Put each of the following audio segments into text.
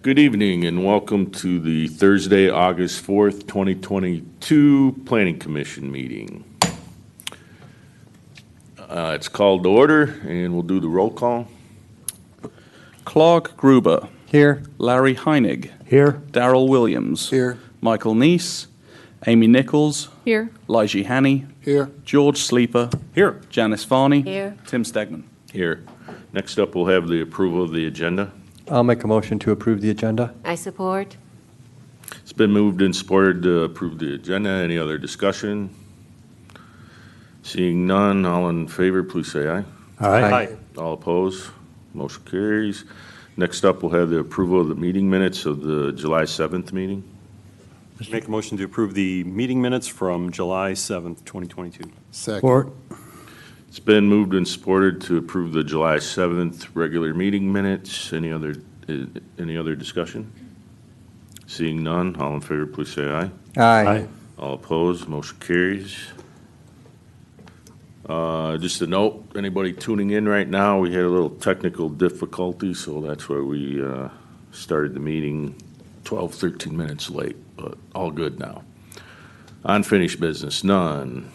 Good evening and welcome to the Thursday, August 4th, 2022 Planning Commission meeting. It's called to order and we'll do the roll call. Clark Gruber. Here. Larry Heinig. Here. Darrell Williams. Here. Michael Neese. Amy Nichols. Here. Lige Hanny. Here. George Sleeper. Here. Janice Varney. Here. Tim Stegman. Here. Next up, we'll have the approval of the agenda. I'll make a motion to approve the agenda. I support. It's been moved and supported to approve the agenda. Any other discussion? Seeing none, all in favor, please say aye. Aye. All opposed? Motion carries. Next up, we'll have the approval of the meeting minutes of the July 7th meeting. Make a motion to approve the meeting minutes from July 7th, 2022. Support. It's been moved and supported to approve the July 7th regular meeting minutes. Any other discussion? Seeing none, all in favor, please say aye. Aye. All opposed, motion carries. Just a note, anybody tuning in right now, we had a little technical difficulty, so that's why we started the meeting 12, 13 minutes late, but all good now. Unfinished business, none.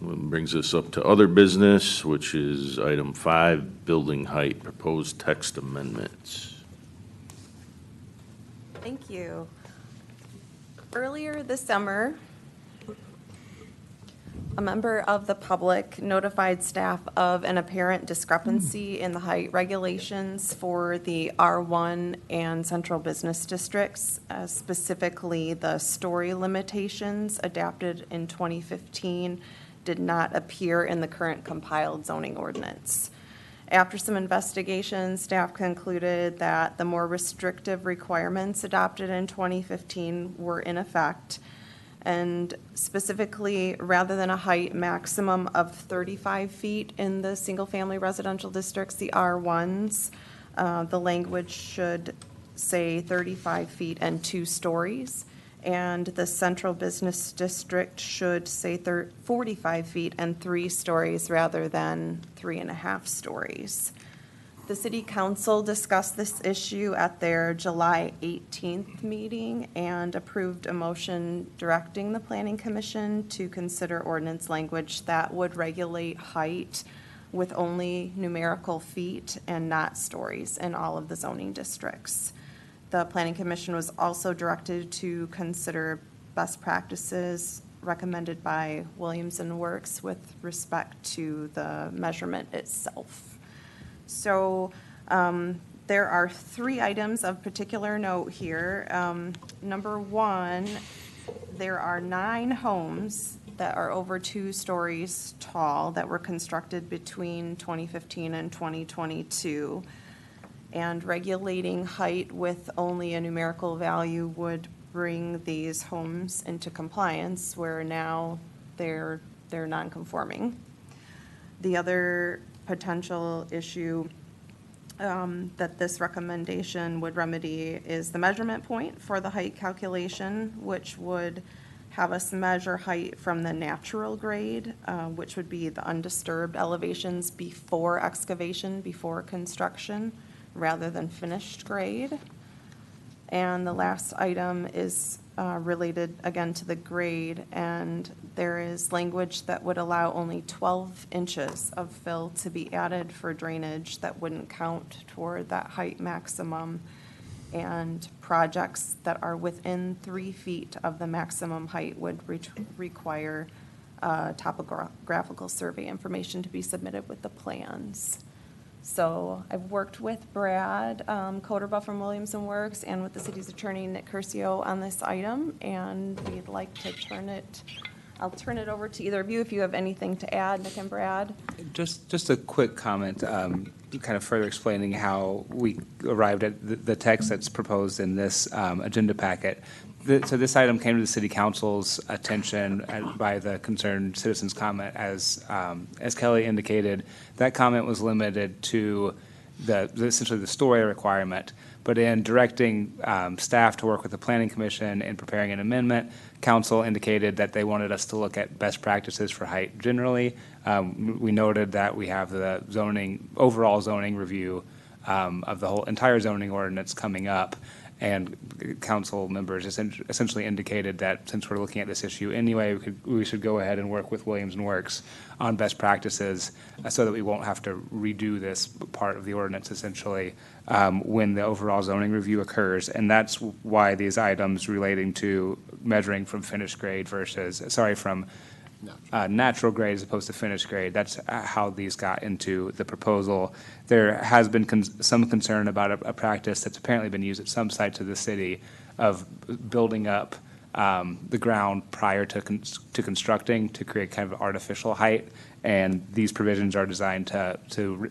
Brings us up to other business, which is item 5, building height, proposed text amendments. Thank you. Earlier this summer, a member of the public notified staff of an apparent discrepancy in the height regulations for the R1 and central business districts, specifically the story limitations adapted in 2015 did not appear in the current compiled zoning ordinance. After some investigation, staff concluded that the more restrictive requirements adopted in 2015 were in effect, and specifically, rather than a height maximum of 35 feet in the single-family residential districts, the R1s, the language should say 35 feet and 2 stories. And the central business district should say 45 feet and 3 stories rather than 3.5 stories. The City Council discussed this issue at their July 18th meeting and approved a motion directing the Planning Commission to consider ordinance language that would regulate height with only numerical feet and not stories in all of the zoning districts. The Planning Commission was also directed to consider best practices recommended by Williams & Works with respect to the measurement itself. So there are 3 items of particular note here. Number 1, there are 9 homes that are over 2 stories tall that were constructed between 2015 and 2022. And regulating height with only a numerical value would bring these homes into compliance where now they're non-conforming. The other potential issue that this recommendation would remedy is the measurement point for the height calculation, which would have us measure height from the natural grade, which would be the undisturbed elevations before excavation, before construction, rather than finished grade. And the last item is related again to the grade, and there is language that would allow only 12 inches of fill to be added for drainage that wouldn't count toward that height maximum, and projects that are within 3 feet of the maximum height would require topographical survey information to be submitted with the plans. So I've worked with Brad Coderbuff from Williams & Works and with the city's attorney, Nick Curcio, on this item, and we'd like to I'll turn it over to either of you if you have anything to add, Nick and Brad. Just a quick comment, kind of further explaining how we arrived at the text that's proposed in this agenda packet. So this item came to the City Council's attention by the concerned citizens' comment. As Kelly indicated, that comment was limited to essentially the story requirement. But in directing staff to work with the Planning Commission in preparing an amendment, Council indicated that they wanted us to look at best practices for height generally. We noted that we have the overall zoning review of the entire zoning ordinance coming up. And council members essentially indicated that since we're looking at this issue anyway, we should go ahead and work with Williams and Works on best practices so that we won't have to redo this part of the ordinance essentially when the overall zoning review occurs. And that's why these items relating to measuring from finished grade from natural grade as opposed to finished grade, that's how these got into the proposal. There has been some concern about a practice that's apparently been used at some sites of the city of building up the ground prior to constructing to create kind of artificial height. And these provisions are designed to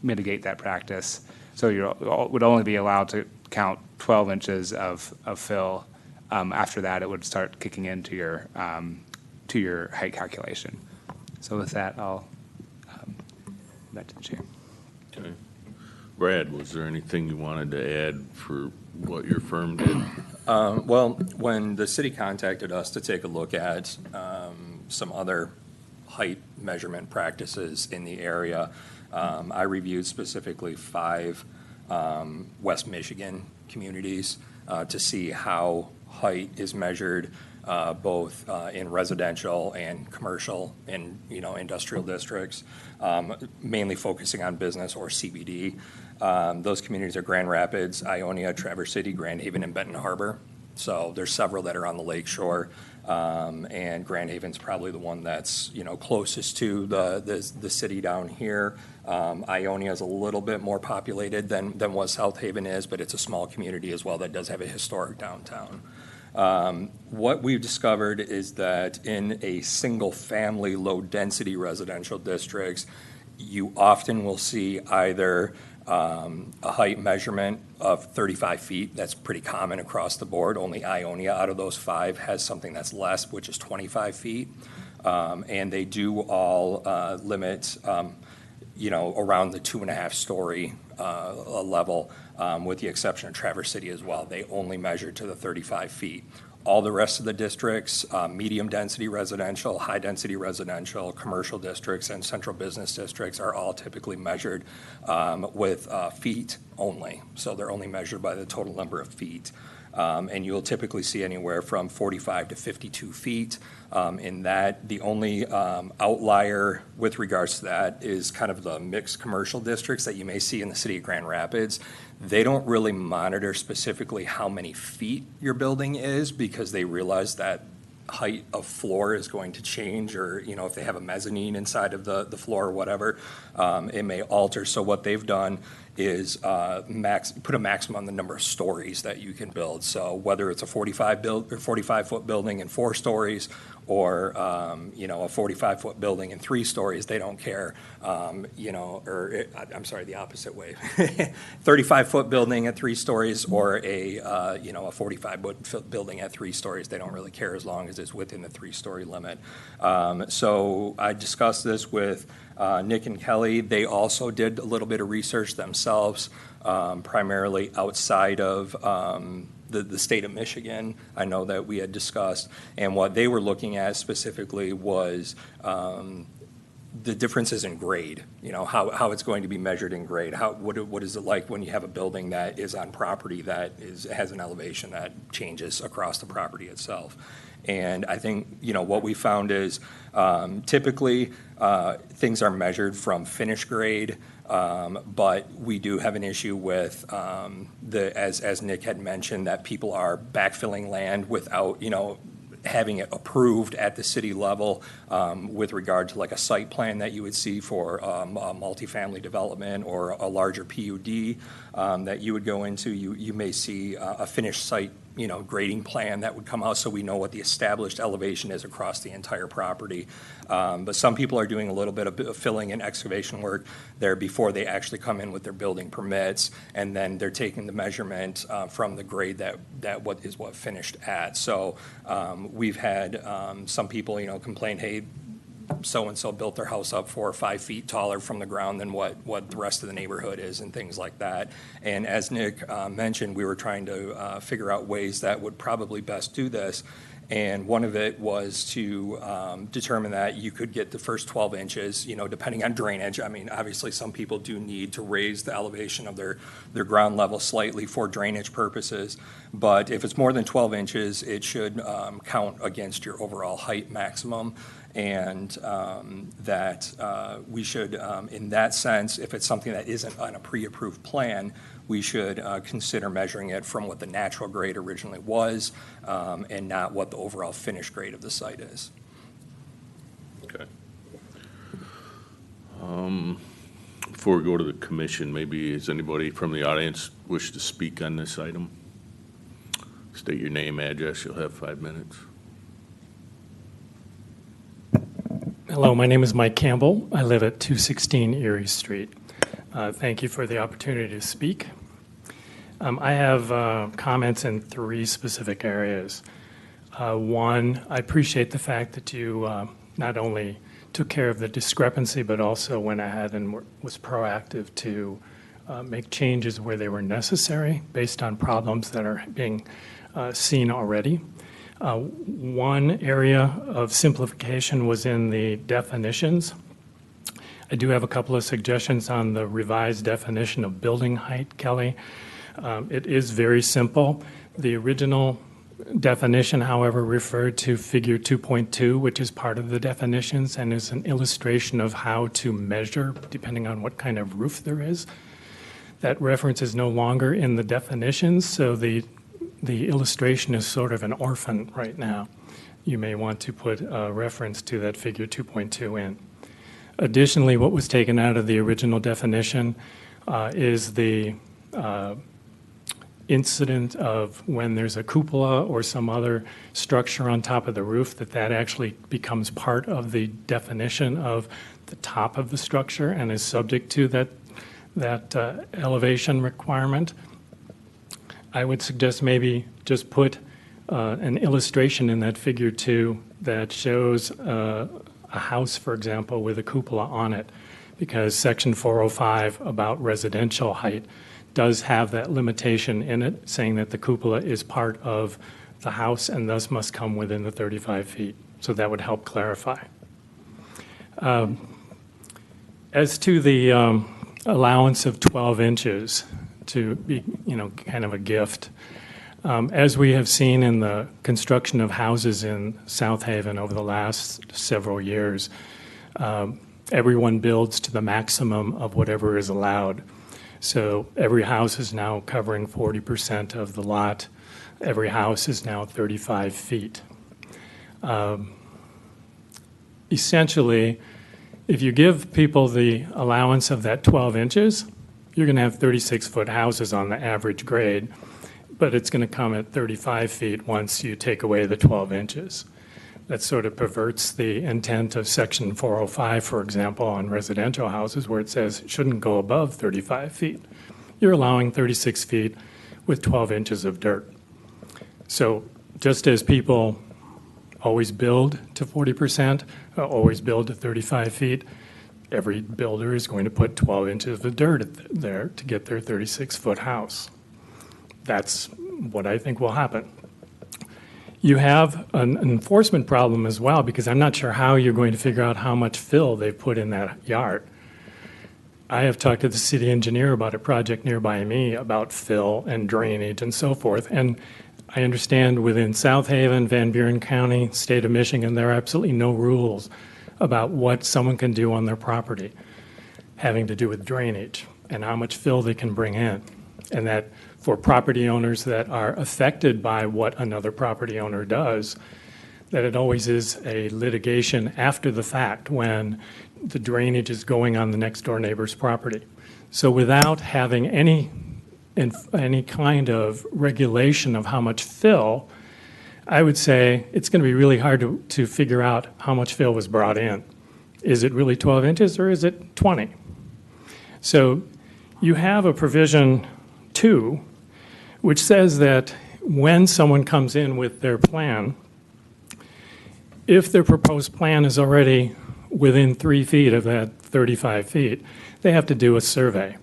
mitigate that practice. So you would only be allowed to count 12 inches of fill. After that, it would start kicking into your height calculation. So with that, I'll back to the chair. Okay. Brad, was there anything you wanted to add for what your firm did? Well, when the city contacted us to take a look at some other height measurement practices in the area, I reviewed specifically 5 West Michigan communities to see how height is measured both in residential and commercial and, industrial districts, mainly focusing on business or CBD. Those communities are Grand Rapids, Ionia, Traverse City, Grand Haven, and Benton Harbor. So there's several that are on the lake shore, and Grand Haven's probably the one that's, closest to the city down here. Ionia is a little bit more populated than what South Haven is, but it's a small community as well that does have a historic downtown. What we've discovered is that in a single-family, low-density residential districts, you often will see either a height measurement of 35 feet. That's pretty common across the board. Only Ionia out of those 5 has something that's less, which is 25 feet. And they do all limit, around the 2.5-story level, with the exception of Traverse City as well. They only measure to the 35 feet. All the rest of the districts, medium-density residential, high-density residential, commercial districts, and central business districts are all typically measured with feet only. So they're only measured by the total number of feet. And you'll typically see anywhere from 45 to 52 feet. In that, the only outlier with regards to that is kind of the mixed commercial districts that you may see in the city of Grand Rapids. They don't really monitor specifically how many feet your building is because they realize that height of floor is going to change, or if they have a mezzanine inside of the floor or whatever, it may alter. So what they've done is put a maximum on the number of stories that you can build. So whether it's a 45-foot building in 4 stories or a 45-foot building in 3 stories, they don't care. I'm sorry, the opposite way. 35-foot building at 3 stories or a 45-foot building at 3 stories, they don't really care as long as it's within the 3-story limit. So I discussed this with Nick and Kelly. They also did a little bit of research themselves, primarily outside of the state of Michigan. I know that we had discussed, and what they were looking at specifically was the differences in grade, how it's going to be measured in grade. What is it like when you have a building that is on property that has an elevation that changes across the property itself? And I think, what we found is typically things are measured from finished grade, but we do have an issue with, as Nick had mentioned, that people are backfilling land without, having it approved at the city level with regard to like a site plan that you would see for a multifamily development or a larger PUD that you would go into. You may see a finished site grading plan that would come out so we know what the established elevation is across the entire property. But some people are doing a little bit of filling and excavation work there before they actually come in with their building permits, and then they're taking the measurement from the grade that what finished at. So we've had some people, complain, hey, so-and-so built their house up 4 or 5 feet taller from the ground than what the rest of the neighborhood is and things like that. And as Nick mentioned, we were trying to figure out ways that would probably best do this. And one of it was to determine that you could get the first 12 inches, depending on drainage. I mean, obviously, some people do need to raise the elevation of their ground level slightly for drainage purposes. But if it's more than 12 inches, it should count against your overall height maximum. And that we should, in that sense, if it's something that isn't on a pre-approved plan, we should consider measuring it from what the natural grade originally was and not what the overall finished grade of the site is. Okay. Before we go to the commission, maybe does anybody from the audience wish to speak on this item? State your name, address, you'll have 5 minutes. Hello, my name is Mike Campbell. I live at 216 Erie Street. Thank you for the opportunity to speak. I have comments in 3 specific areas. One, I appreciate the fact that you not only took care of the discrepancy, but also went ahead and was proactive to make changes where they were necessary based on problems that are being seen already. One area of simplification was in the definitions. I do have a couple of suggestions on the revised definition of building height, Kelly. It is very simple. The original definition, however, referred to figure 2.2, which is part of the definitions and is an illustration of how to measure depending on what kind of roof there is. That reference is no longer in the definitions, so the illustration is sort of an orphan right now. You may want to put a reference to that figure 2.2 in. Additionally, what was taken out of the original definition is the incident of when there's a cupola or some other structure on top of the roof, that actually becomes part of the definition of the top of the structure and is subject to that elevation requirement. I would suggest maybe just put an illustration in that figure 2 that shows a house, for example, with a cupola on it, because section 405 about residential height does have that limitation in it, saying that the cupola is part of the house and thus must come within the 35 feet. So that would help clarify. As to the allowance of 12 inches to be, kind of a gift, as we have seen in the construction of houses in South Haven over the last several years, everyone builds to the maximum of whatever is allowed. So every house is now covering 40% of the lot. Every house is now 35 feet. Essentially, if you give people the allowance of that 12 inches, you're going to have 36-foot houses on the average grade, but it's going to come at 35 feet once you take away the 12 inches. That sort of perverts the intent of Section 405, for example, on residential houses, where it says it shouldn't go above 35 feet. You're allowing 36 feet with 12 inches of dirt. So just as people always build to 40%, always build to 35 feet, every builder is going to put 12 inches of dirt there to get their 36-foot house. That's what I think will happen. You have an enforcement problem as well, because I'm not sure how you're going to figure out how much fill they've put in that yard. I have talked to the city engineer about a project nearby me about fill and drainage and so forth, and I understand within South Haven, Van Buren County, state of Michigan, there are absolutely no rules about what someone can do on their property having to do with drainage and how much fill they can bring in. And that for property owners that are affected by what another property owner does, that it always is a litigation after the fact when the drainage is going on the next door neighbor's property. So without having any kind of regulation of how much fill, I would say it's going to be really hard to figure out how much fill was brought in. Is it really 12 inches or is it 20? So you have a provision 2, which says that when someone comes in with their plan, if their proposed plan is already within 3 feet of that 35 feet, they have to do a survey.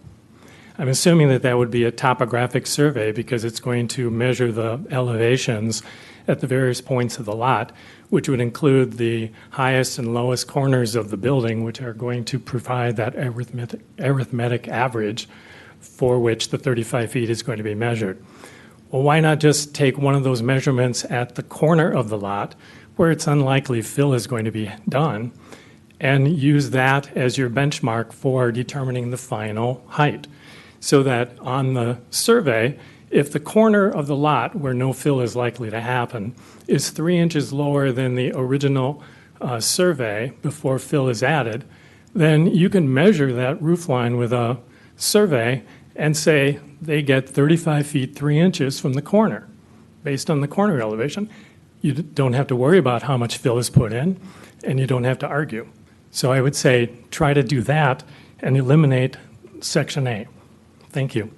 I'm assuming that that would be a topographic survey because it's going to measure the elevations at the various points of the lot, which would include the highest and lowest corners of the building, which are going to provide that arithmetic average for which the 35 feet is going to be measured. Well, why not just take one of those measurements at the corner of the lot where it's unlikely fill is going to be done and use that as your benchmark for determining the final height? So that on the survey, if the corner of the lot where no fill is likely to happen is 3 inches lower than the original survey before fill is added, then you can measure that roof line with a survey and say they get 35 feet 3 inches from the corner based on the corner elevation. You don't have to worry about how much fill is put in, and you don't have to argue. So I would say try to do that and eliminate Section A. Thank you.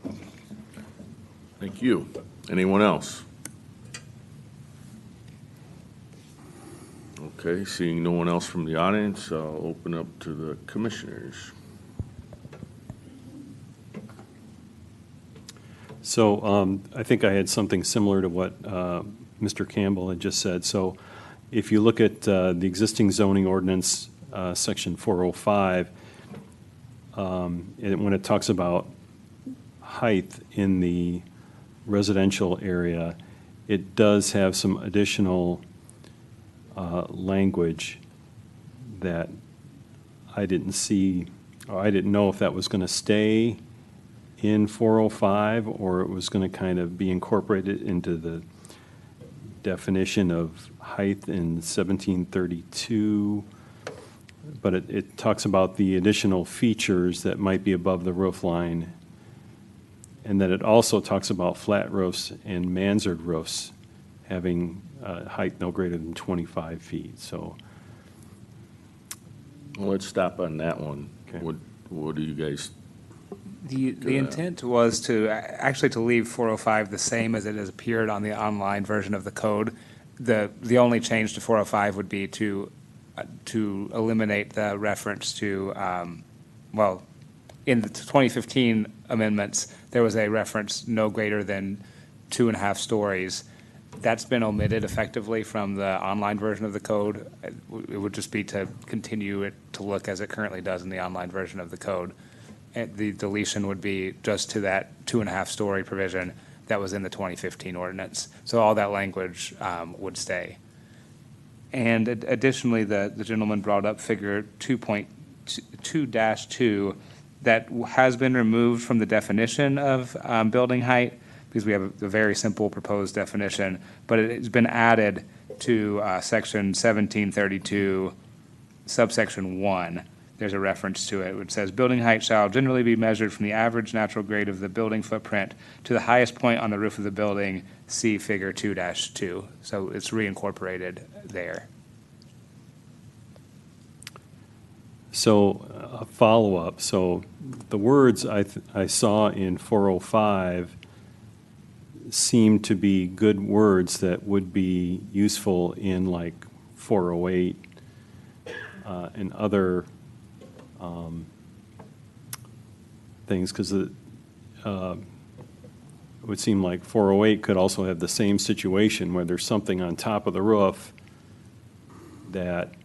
Thank you. Anyone else? Okay, seeing no one else from the audience, I'll open up to the commissioners. So I think I had something similar to what Mr. Campbell had just said. So if you look at the existing zoning ordinance, Section 405, when it talks about height in the residential area, it does have some additional language that I didn't see, or I didn't know if that was going to stay in 405 or it was going to kind of be incorporated into the definition of height in 1732. But it talks about the additional features that might be above the roof line, and that it also talks about flat roofs and mansard roofs having height no greater than 25 feet. So, Well, let's stop on that one. Okay. What do you guys, The intent was to, actually to leave 405 the same as it has appeared on the online version of the code. The only change to 405 would be to eliminate the reference to, well, in the 2015 amendments, there was a reference no greater than 2.5 stories. That's been omitted effectively from the online version of the code. It would just be to continue it to look as it currently does in the online version of the code. And the deletion would be just to that 2.5 story provision that was in the 2015 ordinance. So all that language would stay. And additionally, the gentleman brought up figure 2.2-2 that has been removed from the definition of building height because we have a very simple proposed definition, but it's been added to section 1732, subsection 1. There's a reference to it, which says, building height shall generally be measured from the average natural grade of the building footprint to the highest point on the roof of the building, see figure 2-2. So it's reincorporated there. So a follow-up. So the words I saw in 405 seem to be good words that would be useful in like 408 and other things, because it would seem like 408 could also have the same situation where there's something on top of the roof that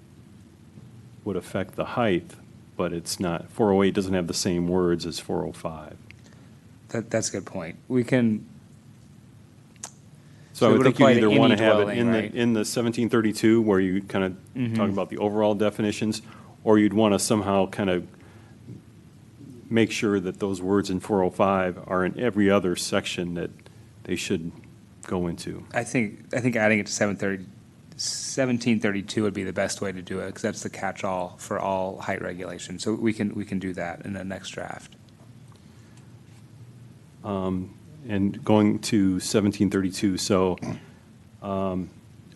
would affect the height, but it's not, 408 doesn't have the same words as 405. That's a good point. We can, So I it would would think you apply to either want to any have it dwelling, in right? the 1732 where you kind of talk about the overall definitions, or you'd want to somehow kind of make sure that those words in 405 are in every other section that they should go into. I think adding it to 1732 would be the best way to do it, because that's the catch-all for all height regulation. So we can do that in the next draft. And going to 1732, so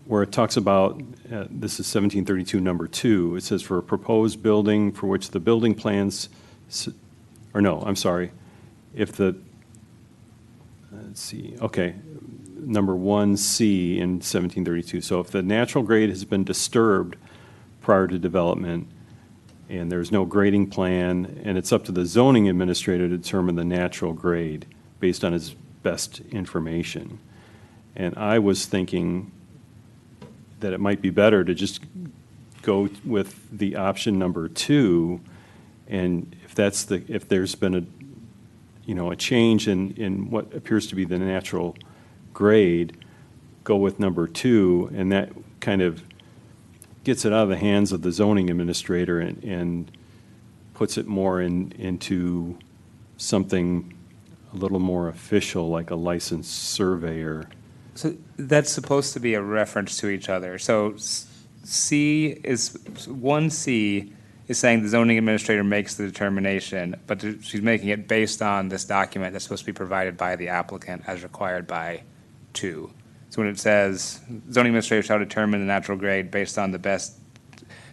where it talks about, this is 1732 number 2, it says for a proposed building for which the building plans, or no, I'm sorry, if the, let's see, okay, number 1C in 1732. So if the natural grade has been disturbed prior to development and there's no grading plan, and it's up to the zoning administrator to determine the natural grade based on his best information. And I was thinking that it might be better to just go with the option number 2, and if there's been a change in what appears to be the natural grade, go with number 2, and that kind of gets it out of the hands of the zoning administrator and puts it more into something a little more official, like a licensed surveyor. So that's supposed to be a reference to each other. So 1C is saying the zoning administrator makes the determination, but she's making it based on this document that's supposed to be provided by the applicant as required by 2. So when it says zoning administrator shall determine the natural grade based on the best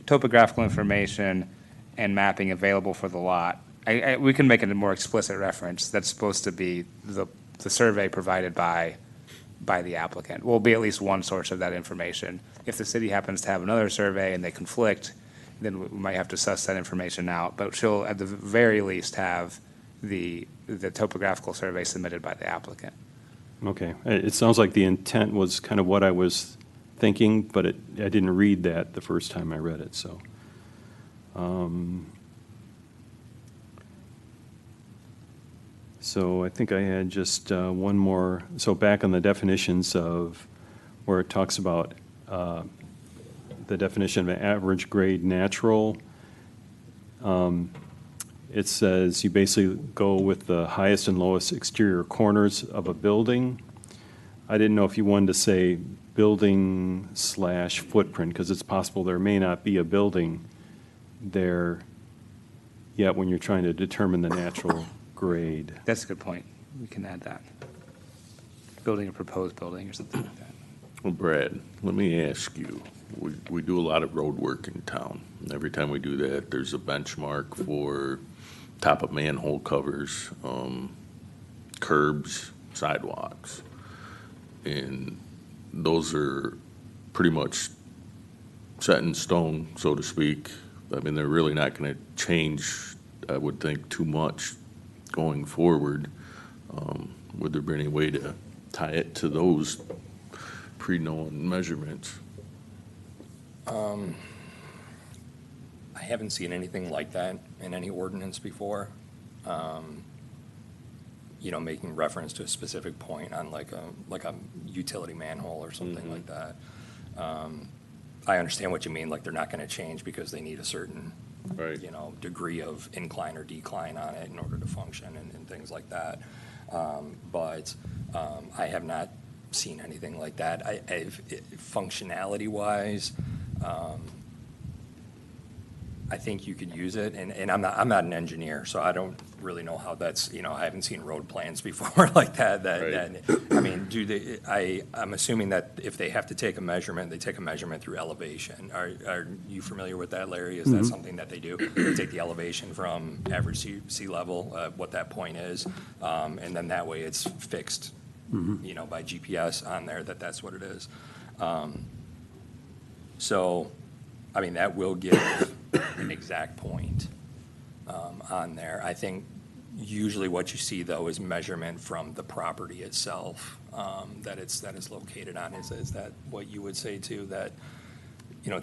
topographical information and mapping available for the lot, we can make it a more explicit reference. That's supposed to be the survey provided by the applicant. Will be at least one source of that information. If the city happens to have another survey and they conflict, then we might have to suss that information out. But she'll, at the very least, have the topographical survey submitted by the applicant. Okay, it sounds like the intent was kind of what I was thinking, but I didn't read that the first time I read it, so. So I think I had just one more, so back on the definitions of where it talks about the definition of an average grade natural. It says you basically go with the highest and lowest exterior corners of a building. I didn't know if you wanted to say building / footprint, because it's possible there may not be a building there yet when you're trying to determine the natural grade. That's a good point. We can add that. Building a proposed building or something like that. Well, Brad, let me ask you, we do a lot of road work in town. And every time we do that, there's a benchmark for top of manhole covers, curbs, sidewalks. And those are pretty much set in stone, so to speak. I mean, they're really not going to change, I would think, too much going forward. Would there be any way to tie it to those pre-known measurements? I haven't seen anything like that in any ordinance before. Making reference to a specific point on like a utility manhole or something like that. I understand what you mean, like they're not gonna change because they need a certain, Right. degree of incline or decline on it in order to function and things like that. But I have not seen anything like that. Functionality-wise, I think you could use it, and I'm not an engineer, so I don't really know how that's, I haven't seen road plans before like that. I mean, I'm assuming that if they have to take a measurement, they take a measurement through elevation. Are you familiar with that, Larry? Is that something that they do? They take the elevation from average sea level, what that point is, and then that way it's fixed, by GPS on there, that's what it is. So, I mean, that will give an exact point on there. I think usually what you see, though, is measurement from the property itself that it's located on. Is that what you would say, too? That,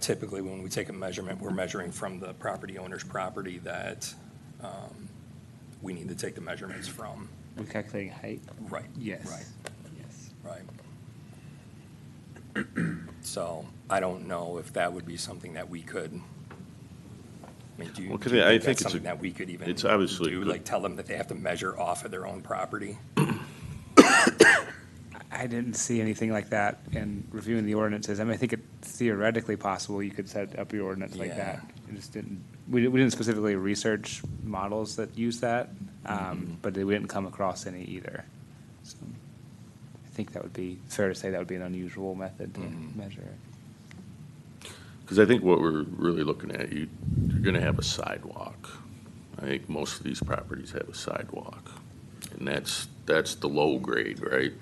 typically when we take a measurement, we're measuring from the property owner's property that we need to take the measurements from. We're calculating height? Right. Yes. Right. Yes. Right. So I don't know if that would be something that we could, I mean, do you Well, 'cause do you I think think that's it's something that we could even it's obviously do, good. like tell them that they have to measure off of their own property? I didn't see anything like that in reviewing the ordinances. I mean, I think it's theoretically possible you could set up your ordinance like Yeah. that. It just didn't, we didn't specifically research models that use that, but we didn't come across any either. So I think that would be, fair to say that would be an unusual method to measure it. Because I think what we're really looking at, you're going to have a sidewalk. I think most of these properties have a sidewalk. And that's the low grade, right?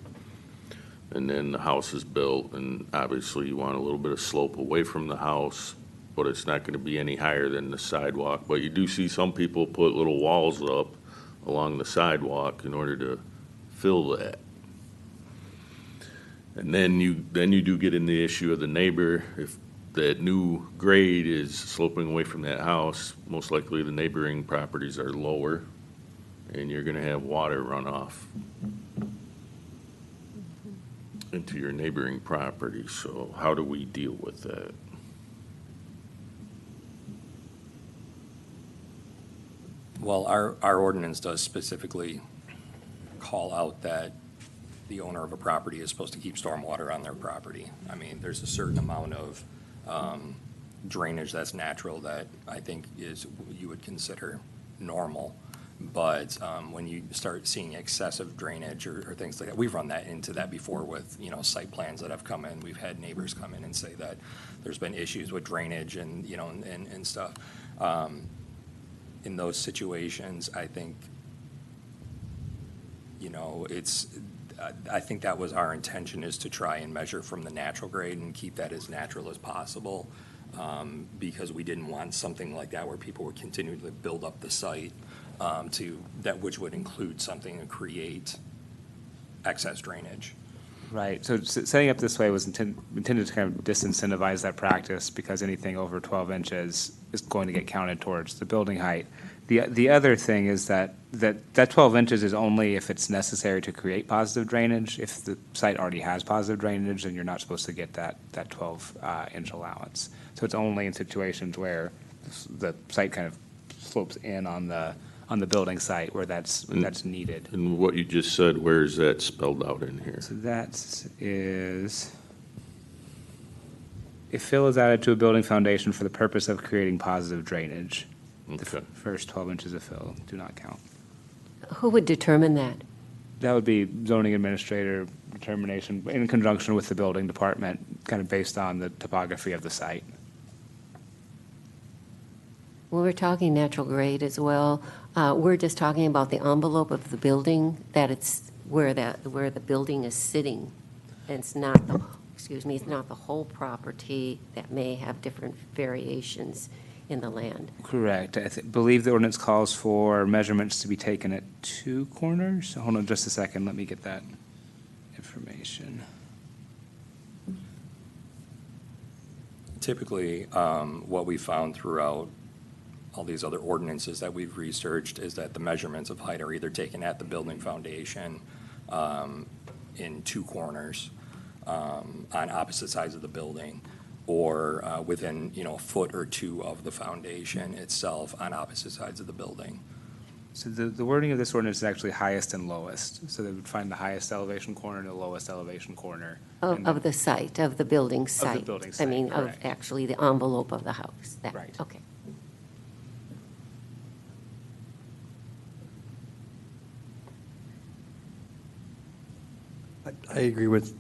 And then the house is built, and obviously you want a little bit of slope away from the house, but it's not going to be any higher than the sidewalk. But you do see some people put little walls up along the sidewalk in order to fill that. And then you do get in the issue of the neighbor. If that new grade is sloping away from that house, most likely the neighboring properties are lower, and you're gonna have water runoff into your neighboring property. So how do we deal with that? Well, our ordinance does specifically call out that the owner of a property is supposed to keep stormwater on their property. I mean, there's a certain amount of drainage that's natural that I think you would consider normal. But when you start seeing excessive drainage or things like that, we've run that into that before with, site plans that have come in. We've had neighbors come in and say that there's been issues with drainage and, and stuff. In those situations, I think, I think that was our intention, is to try and measure from the natural grade and keep that as natural as possible, because we didn't want something like that where people would continue to build up the site which would include something to create excess drainage. Right, so setting up this way was intended to kind of disincentivize that practice, because anything over 12 inches is going to get counted towards the building height. The other thing is that 12 inches is only if it's necessary to create positive drainage. If the site already has positive drainage, then you're not supposed to get that 12-inch allowance. So it's only in situations where the site kind of slopes in on the building site where that's needed. And what you just said, where is that spelled out in here? So that is, if fill is added to a building foundation for the purpose of creating positive drainage, the Okay. first 12 inches of fill do not count. Who would determine that? That would be zoning administrator determination in conjunction with the building department, kind of based on the topography of the site. Well, we're talking natural grade as well. We're just talking about the envelope of the building, that it's where the building is sitting. And it's not it's not the whole property that may have different variations in the land. Correct. I believe the ordinance calls for measurements to be taken at 2 corners. Hold on just a second, let me get that information. Typically, what we found throughout all these other ordinances that we've researched is that the measurements of height are either taken at the building foundation in 2 corners on opposite sides of the building, or within, a foot or 2 of the foundation itself on opposite sides of the building. So the wording of this ordinance is actually highest and lowest. So they would find the highest elevation corner and the lowest elevation corner. Of the site, of the building site. building I site, mean, of correct. actually the envelope of the house. Right. Okay. I agree with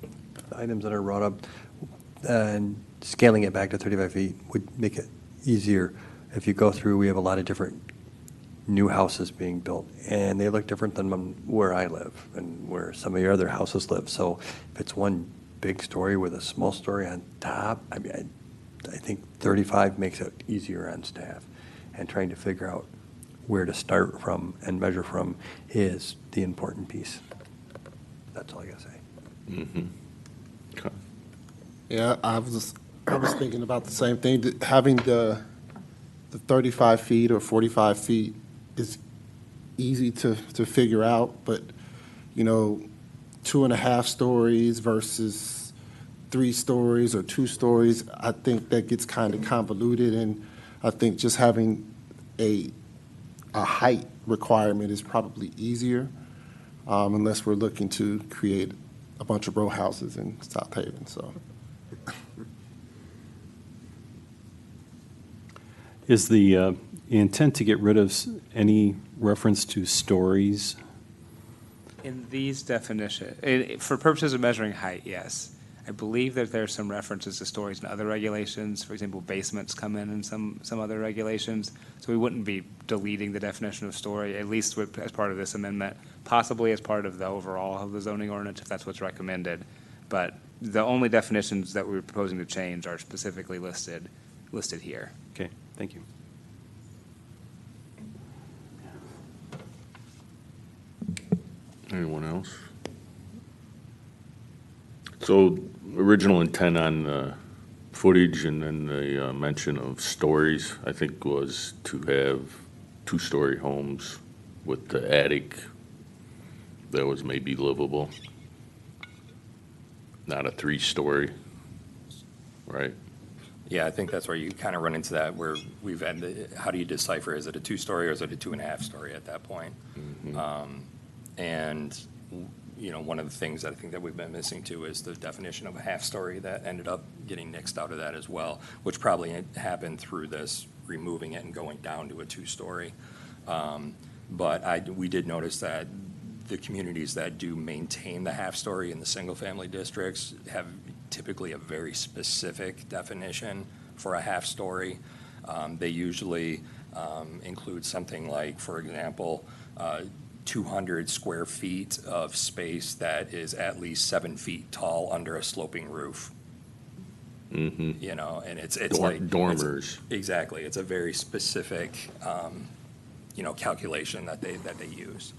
the items that are brought up, and scaling it back to 35 feet would make it easier. If you go through, we have a lot of different new houses being built, and they look different than where I live and where some of your other houses live. So if it's one big story with a small story on top, I mean, I think 35 makes it easier on staff, and trying to figure out where to start from and measure from is the important piece. That's all I gotta say. Okay. Yeah, I was thinking about the same thing. Having the 35 feet or 45 feet is easy to figure out, but 2.5 stories versus 3 stories or 2 stories, I think that gets kind of convoluted, and I think just having a height requirement is probably easier, unless we're looking to create a bunch of row houses in South Haven, so. Is the intent to get rid of any reference to stories? In these definitions, for purposes of measuring height, yes. I believe that there are some references to stories in other regulations. For example, basements come in some other regulations. So we wouldn't be deleting the definition of story, at least as part of this amendment, possibly as part of the overall of the zoning ordinance, if that's what's recommended. But the only definitions that we're proposing to change are specifically listed here. Okay, thank you. Anyone else? So original intent on footage and then the mention of stories, I think, was to have two-story homes with the attic that was maybe livable, not a three-story, right? Yeah, I think that's where you kind of run into that, where we've had, how do you decipher, is it a two-story or is it a 2.5-story at that point? And, you know, one of the things that I think that we've been missing too is the definition of a half-story that ended up getting nixed out of that as well, which probably happened through this, removing it and going down to a two-story. But we did notice that the communities that do maintain the half-story in the single-family districts have typically a very specific definition for a half-story. They usually include something like, for example, 200 square feet of space that is at least 7 feet tall under a sloping roof. You know, and it's like. Dormers. Exactly. It's a very specific, you know, calculation that they use.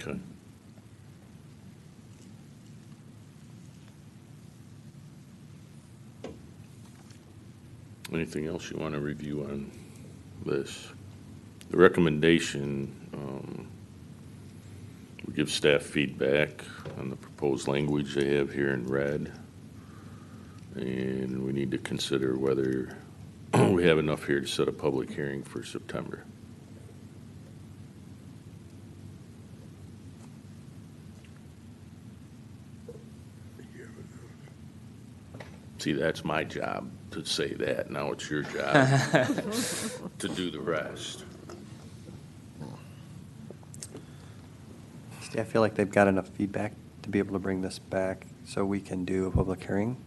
Okay. Anything else you want to review on this? The recommendation, we give staff feedback on the proposed language they have here in red. And we need to consider whether we have enough here to set a public hearing for September. See, that's my job to say that. Now it's your job to do the rest. I feel like they've got enough feedback to be able to bring this back so we can do a public hearing.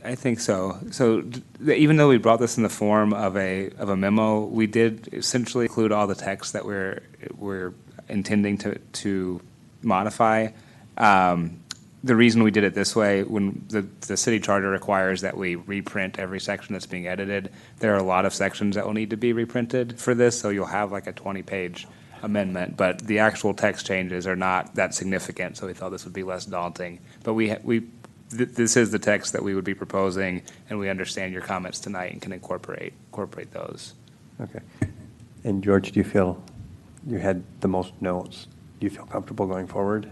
I think so. So even though we brought this in the form of a memo, we did essentially include all the text that we're intending to modify. The reason we did it this way, when the city charter requires that we reprint every section that's being edited, there are a lot of sections that will need to be reprinted for this, so you'll have like a 20-page amendment, but the actual text changes are not that significant, so we thought this would be less daunting. But this is the text that we would be proposing, and we understand your comments tonight and can incorporate those. Okay. And George, do you feel you had the most notes? Do you feel comfortable going forward?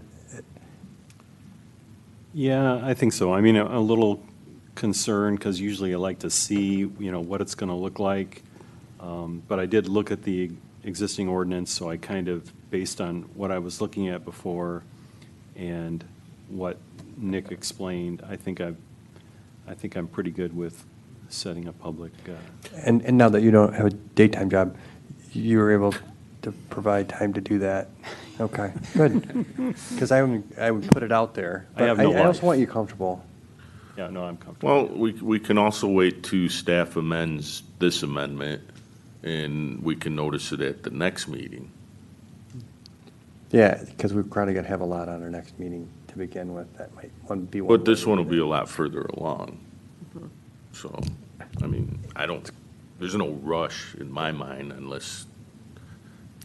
Yeah, I think so. I mean, a little concerned, because usually I like to see, you know, what it's going to look like. But I did look at the existing ordinance, so I kind of, based on what I was looking at before and what Nick explained, I think I'm pretty good with setting a public. And now that you don't have a daytime job, you were able to provide time to do that. Okay, good. Because I would put it out there. I have but no I also life. want you comfortable. Yeah, no, I'm comfortable. Well, we can also wait till staff amends this amendment, and we can notice it at the next meeting. Yeah, because we're probably going to have a lot on our next meeting to begin with. That might be one. But this one will be a lot further along. So, I mean, there's no rush in my mind unless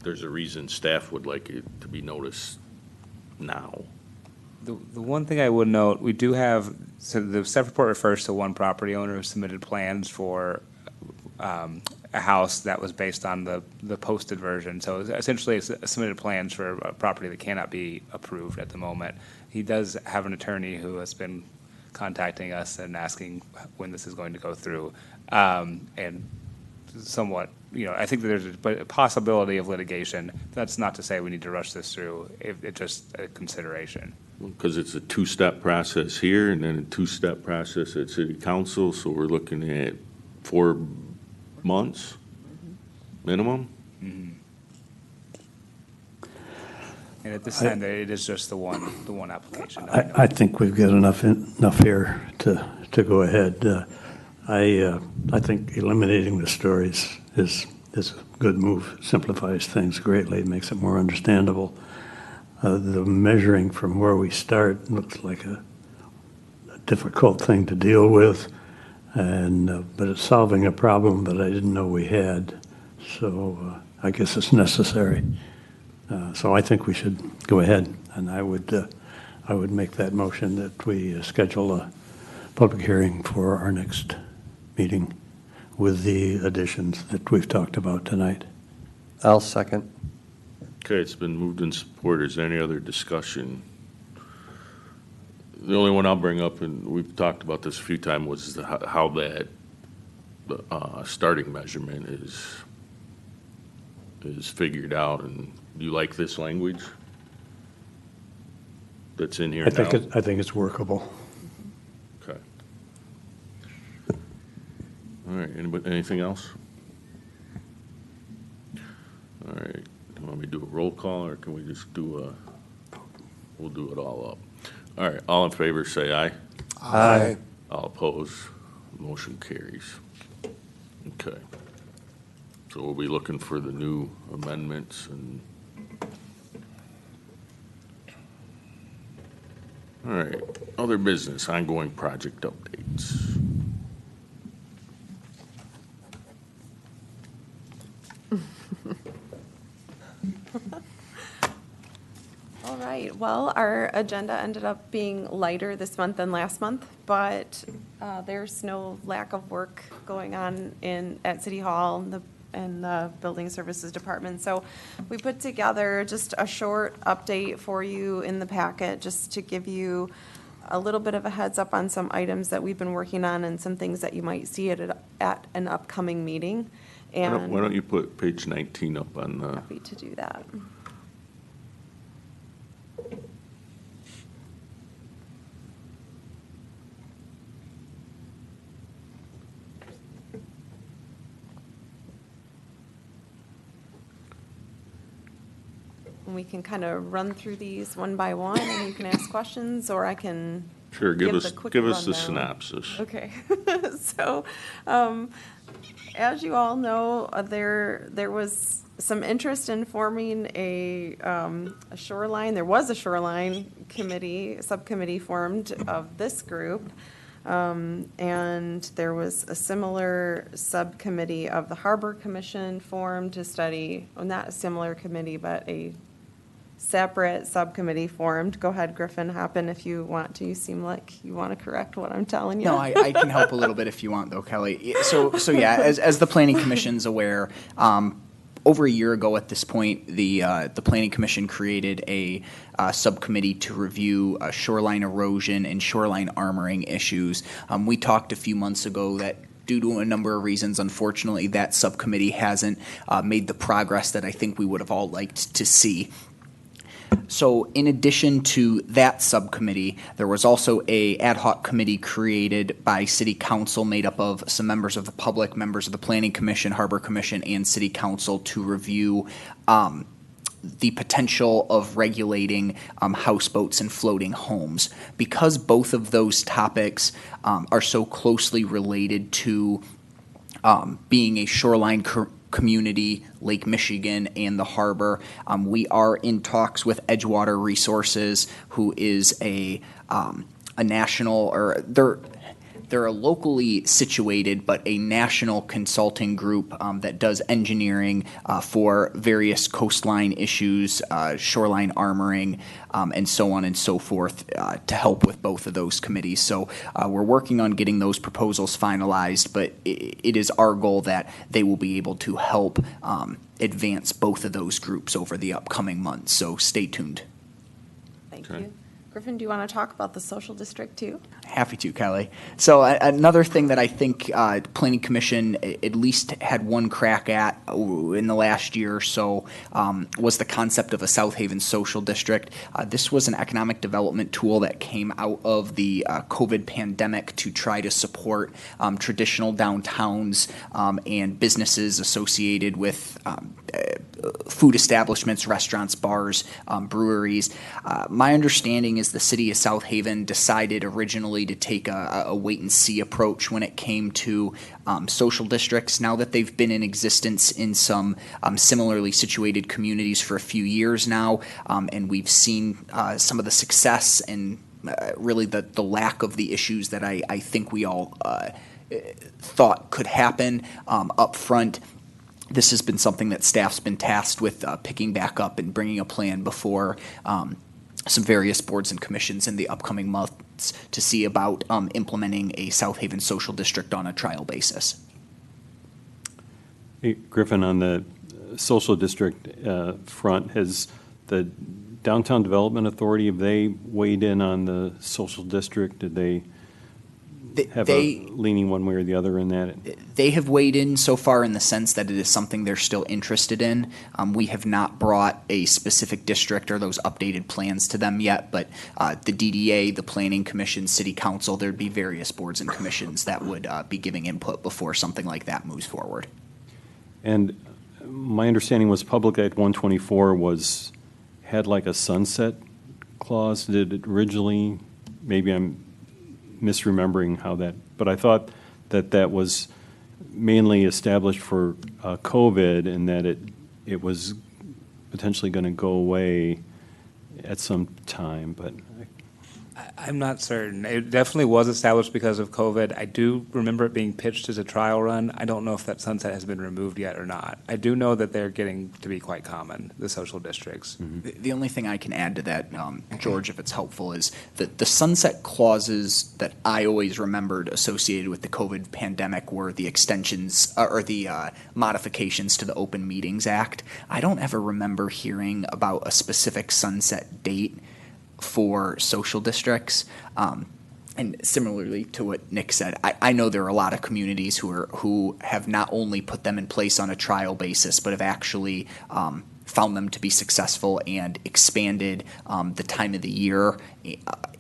there's a reason staff would like it to be noticed now. The one thing I would note, we do have, so the staff report refers to one property owner who submitted plans for a house that was based on the posted version. So essentially, it's submitted plans for a property that cannot be approved at the moment. He does have an attorney who has been contacting us and asking when this is going to go through. And somewhat, you know, I think that there's a possibility of litigation. That's not to say we need to rush this through. It's just a consideration. Because it's a two-step process here and then a two-step process at city council, so we're looking at 4 months minimum. And at this time, it is just the one application. I think we've got enough here to go ahead. I think eliminating the stories is a good move. Simplifies things greatly, makes it more understandable. The measuring from where we start looks like a difficult thing to deal with, but it's solving a problem that I didn't know we had. So I guess it's necessary. So I think we should go ahead, and I would I would make that motion that we schedule a public hearing for our next meeting with the additions that we've talked about tonight. I'll second. Okay, it's been moved and supported. Is there any other discussion? The only one I'll bring up, and we've talked about this a few times, was how that starting measurement is figured out. And do you like this language that's in here I now? think it's workable. Okay. All right, anybody, anything else? All right, do you want me to do a roll call, or can we just do we'll do it all up? All right, all in favor, say aye. Aye. All opposed, motion carries. Okay. So we'll be looking for the new amendments and. All right, other business, ongoing project updates. All right, well, our agenda ended up being lighter this month than last month, but there's no lack of work going on at City Hall and the Building Services Department. So we put together just a short update for you in the packet, just to give you a little bit of a heads up on some items that we've been working on and some things that you might see at an upcoming meeting. And Why don't you put page 19 up on the, happy to do that. And we can kind of run through these one by one, and you can ask questions, or I can sure, give the us quick the rundown. synopsis. Okay, so, as you all know, there was some interest in forming a shoreline. There was a shoreline subcommittee formed of this group. And there was a similar subcommittee of the Harbor Commission formed to study, well, not a similar committee, but a separate subcommittee formed. Go ahead, Griffin Hoppen, if you want to. You seem like you want to correct what I'm telling you. No, I can help a little bit if you want, though, Kelly. So yeah, as the Planning Commission's aware, over a year ago at this point, the Planning Commission created a subcommittee to review shoreline erosion and shoreline armoring issues. We talked a few months ago that due to a number of reasons, unfortunately, that subcommittee hasn't made the progress that I think we would have all liked to see. So in addition to that subcommittee, there was also a ad hoc committee created by City Council made up of some members of the public, members of the Planning Commission, Harbor Commission, and City Council to review the potential of regulating houseboats and floating homes. Because both of those topics are so closely related to being a shoreline community, Lake Michigan and the harbor. We are in talks with Edgewater Resources, who is a national, or they're a locally situated but a national consulting group that does engineering for various coastline issues, shoreline armoring, and so on and so forth to help with both of those committees. So we're working on getting those proposals finalized, but it is our goal that they will be able to help advance both of those groups over the upcoming months. So stay tuned. Thank you. Griffin, do you want to talk about the social district too? Happy to, Kelly. So another thing that I think Planning Commission at least had one crack at in the last year or so was the concept of a South Haven social district. This was an economic development tool that came out of the COVID pandemic to try to support traditional downtowns and businesses associated with food establishments, restaurants, bars, breweries. My understanding is the city of South Haven decided originally to take a wait-and-see approach when it came to social districts. Now that they've been in existence in some similarly situated communities for a few years now, and we've seen some of the success and really the lack of the issues that I think we all thought could happen up front, this has been something that staff's been tasked with picking back up and bringing a plan before some various boards and commissions in the upcoming months to see about implementing a South Haven social district on a trial basis. Hey, Griffin, on the social district front, has the Downtown Development Authority, have they weighed in on the social district? Did they have a leaning one way or the other in that? They have weighed in so far in the sense that it is something they're still interested in. We have not brought a specific district or those updated plans to them yet, but the DDA, the Planning Commission, City Council, there'd be various boards and commissions that would be giving input before something like that moves forward. And my understanding was Public Act 124 had like a sunset clause. Did it originally? Maybe I'm misremembering how that, but I thought that was mainly established for COVID, and that it was potentially going to go away at some time, but I'm not certain. It definitely was established because of COVID. I do remember it being pitched as a trial run. I don't know if that sunset has been removed yet or not. I do know that they're getting to be quite common, the social districts. The only thing I can add to that, George, if it's helpful, is that the sunset clauses that I always remembered associated with the COVID pandemic were the extensions or the modifications to the Open Meetings Act. I don't ever remember hearing about a specific sunset date for social districts. And similarly to what Nick said, I know there are a lot of communities who have not only put them in place on a trial basis, but have actually found them to be successful and expanded the time of the year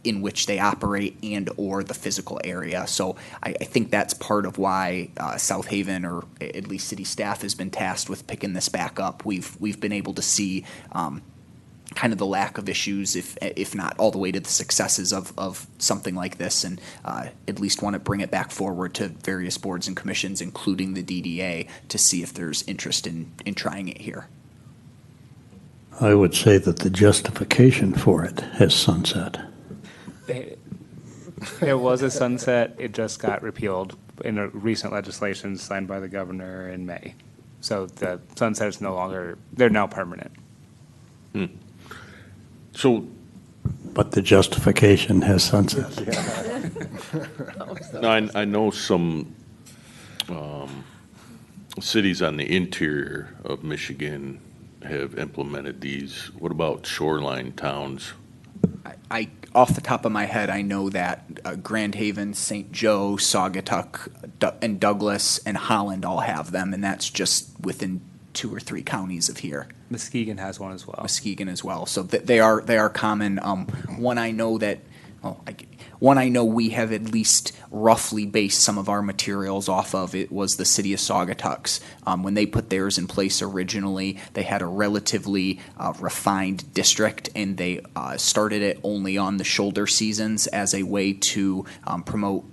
in which they operate and or the physical area. So I think that's part of why South Haven, or at least city staff, has been tasked with picking this back up. We've been able to see kind of the lack of issues, if not all the way to the successes of something like this, and at least want to bring it back forward to various boards and commissions, including the DDA, to see if there's interest in trying it here. I would say that the justification for it has sunset. There was a sunset. It just got repealed in a recent legislation signed by the governor in May. So the sunset is no longer, they're now permanent. So, But the justification has sunset. now, I know some cities on the interior of Michigan have implemented these. What about shoreline towns? I off the top of my head, I know that Grand Haven, St. Joe, Saugatuck, and Douglas, and Holland all have them, and that's just within 2 or 3 counties of here. Muskegon has one as well. Muskegon as well. So they are common. One I know that, one I know we have at least roughly based some of our materials off of it was the city of Saugatuck's. When they put theirs in place originally, they had a relatively refined district, and they started it only on the shoulder seasons as a way to promote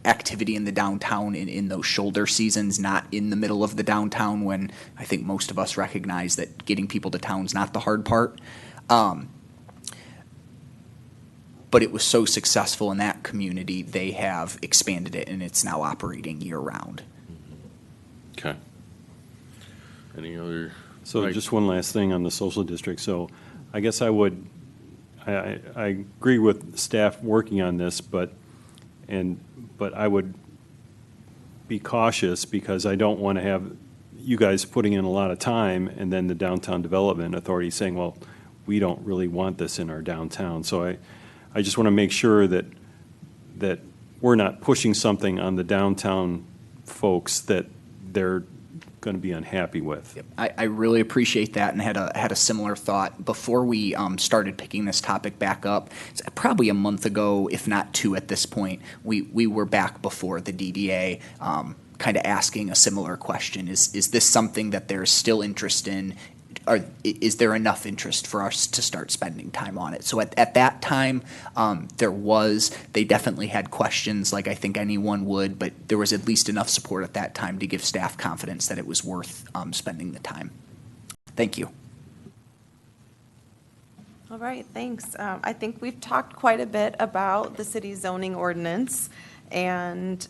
activity in the downtown in those shoulder seasons, not in the middle of the downtown, when I think most of us recognize that getting people to town is not the hard part. But it was so successful in that community, they have expanded it, and it's now operating year-round. Okay. Any other? So just one last thing on the social district. So I guess I agree with staff working on this, but I would be cautious, because I don't want to have you guys putting in a lot of time and then the Downtown Development Authority saying, well, we don't really want this in our downtown. So I just want to make sure that we're not pushing something on the downtown folks that they're going to be unhappy with. Yep. I really appreciate that, and had a similar thought. Before we started picking this topic back up, probably a month ago, if not 2 at this point, we were back before the DDA, kind of asking a similar question. Is this something that there's still interest in? Or is there enough interest for us to start spending time on it? So at that time, they definitely had questions, like I think anyone would, but there was at least enough support at that time to give staff confidence that it was worth spending the time. Thank you. All right, thanks. I think we've talked quite a bit about the city zoning ordinance, and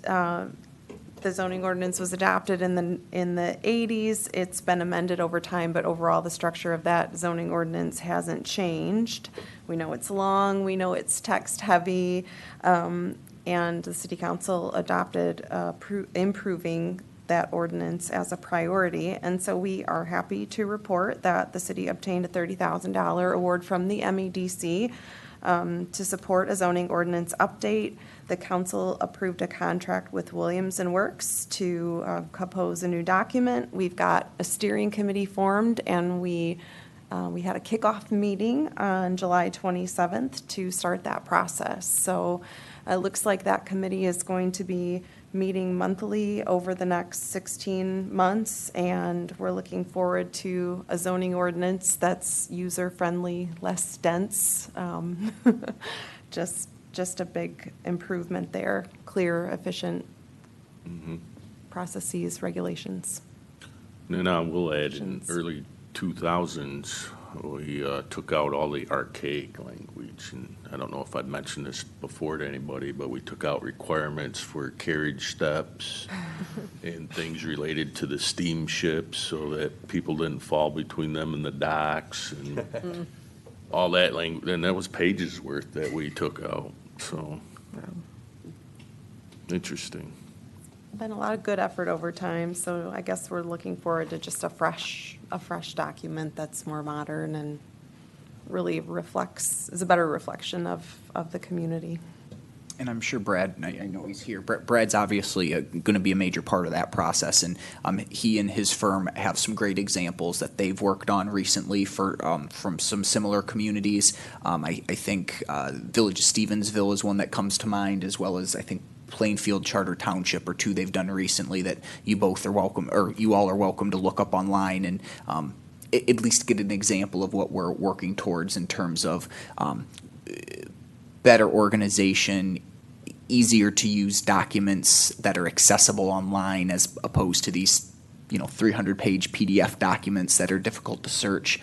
The zoning ordinance was adopted in the 80s. It's been amended over time, but overall, the structure of that zoning ordinance hasn't changed. We know it's long, we know it's text-heavy, and the city council adopted improving that ordinance as a priority. And so we are happy to report that the city obtained a $30,000 award from the MEDC to support a zoning ordinance update. The council approved a contract with Williams and Works to compose a new document. We've got a steering committee formed, and we had a kickoff meeting on July 27th to start that process. So it looks like that committee is going to be meeting monthly over the next 16 months, and we're looking forward to a zoning ordinance that's user-friendly, less dense. Just a big improvement there, clear, efficient processes, regulations. And I will add, in early 2000s, we took out all the archaic language, and I don't know if I'd mentioned this before to anybody, but we took out requirements for carriage steps and things related to the steamships so that people didn't fall between them and the docks and all that language, and that was pages worth that we took out, so. Interesting. Been a lot of good effort over time, so I guess we're looking forward to just a fresh document that's more modern and really is a better reflection of the community. And I'm sure Brad, I know he's here, Brad's obviously going to be a major part of that process, and he and his firm have some great examples that they've worked on recently from some similar communities. I think Village of Stevensville is one that comes to mind, as well as I think Plainfield Charter Township, or two they've done recently that you both are welcome, or you all are welcome to look up online and at least get an example of what we're working towards in terms of better organization, easier to use documents that are accessible online as opposed to these 300-page PDF documents that are difficult to search.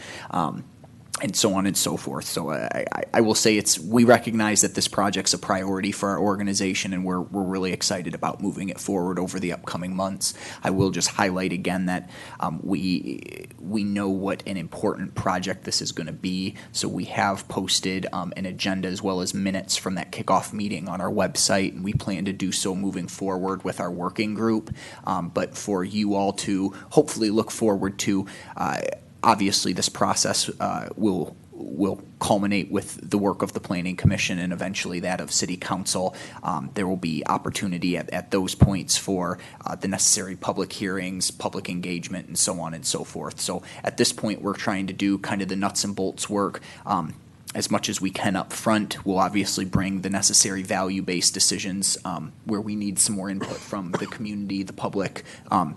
And so on and so forth. So I will say we recognize that this project's a priority for our organization, and we're really excited about moving it forward over the upcoming months. I will just highlight again that we know what an important project this is going to be. So we have posted an agenda as well as minutes from that kickoff meeting on our website, and we plan to do so moving forward with our working group. But for you all to hopefully look forward to. Obviously, this process will culminate with the work of the Planning Commission and eventually that of City Council. There will be opportunity at those points for the necessary public hearings, public engagement, and so on and so forth. So at this point, we're trying to do kind of the nuts and bolts work. As much as we can up front, we'll obviously bring the necessary value-based decisions where we need some more input from the community, the public,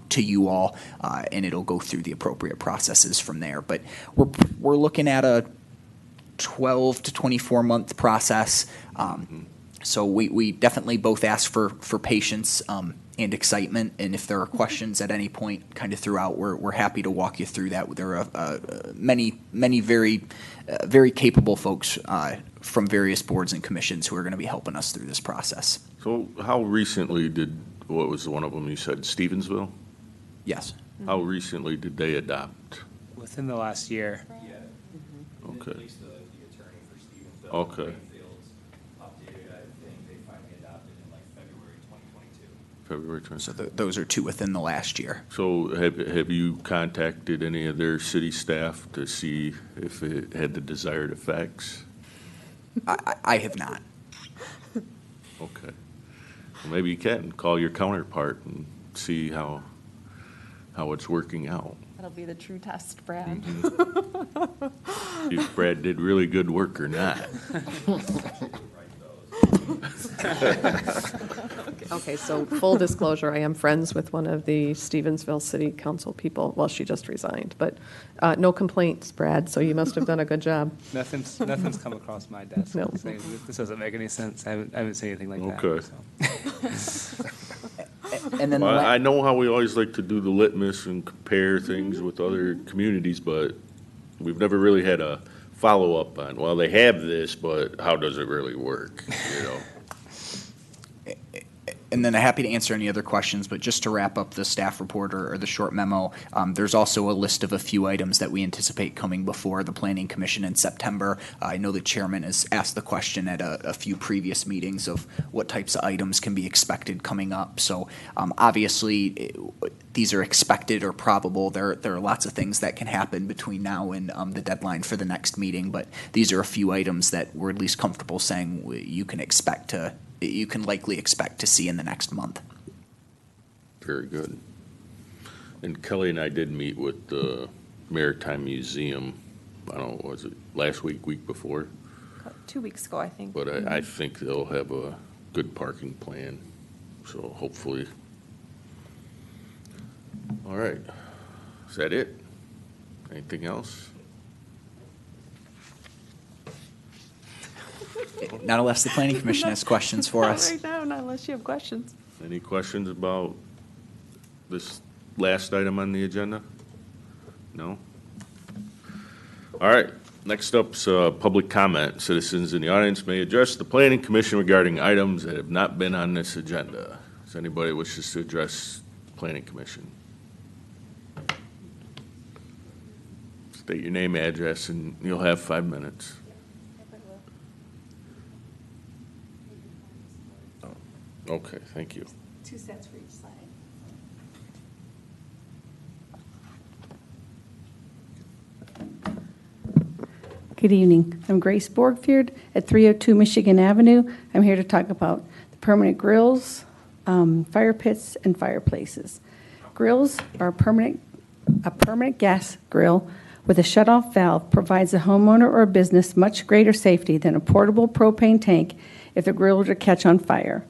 to you all, and it'll go through the appropriate processes from there. But we're looking at a 12 to 24-month process. So we definitely both ask for patience and excitement, and if there are questions at any point kind of throughout, we're happy to walk you through that. There are many very capable folks from various boards and commissions who are going to be helping us through this process. So how recently what was one of them you said, Stevensville? Yes. How recently did they adopt? Within the last year. Okay. At least the attorney for Stevensville. Okay. Plainfield's updated, I think they finally adopted in like February 2022. February 20th. So those are two within the last year. So have you contacted any of their city staff to see if it had the desired effects? I have not. Okay. Well, maybe you can call your counterpart and see how it's working out. That'll be the true test, Brad. See if Brad did really good work or not. Okay, so full disclosure, I am friends with one of the Stevensville City Council people. Well, she just resigned, but no complaints, Brad, so you must have done a good job. Nothing's come across my desk. No. Saying, this doesn't make any sense. I haven't seen anything like Okay. that. So. And then Well, I know how we always like to do the litmus and compare things with other communities, but we've never really had a follow-up on, well, they have this, but how does it really work, And then I'm happy to answer any other questions, but just to wrap up the staff report or the short memo, there's also a list of a few items that we anticipate coming before the Planning Commission in September. I know the chairman has asked the question at a few previous meetings of what types of items can be expected coming up. So obviously, these are expected or probable. There are lots of things that can happen between now and the deadline for the next meeting, but these are a few items that we're at least comfortable saying you can likely expect to see in the next month. Very good. And Kelly and I did meet with the Maritime Museum, I don't know, was it last week, week before? 2 weeks ago, I think. But I think they'll have a good parking plan, so hopefully. All right, is that it? Anything else? Not unless the Planning Commission has questions for us. Right now, not unless you have questions. Any questions about this last item on the agenda? No? All right, next up's public comment. Citizens in the audience may address the Planning Commission regarding items that have not been on this agenda. Does anybody wishes to address the Planning Commission? State your name, address, and you'll have 5 minutes. Okay, thank you. 2 sets for each side. Good evening. I'm Grace Borgfield at 302 Michigan Avenue. I'm here to talk about the permanent grills, fire pits, and fireplaces. Grills are a permanent gas grill with a shutoff valve provides a homeowner or a business much greater safety than a portable propane tank if the grill were to catch on fire.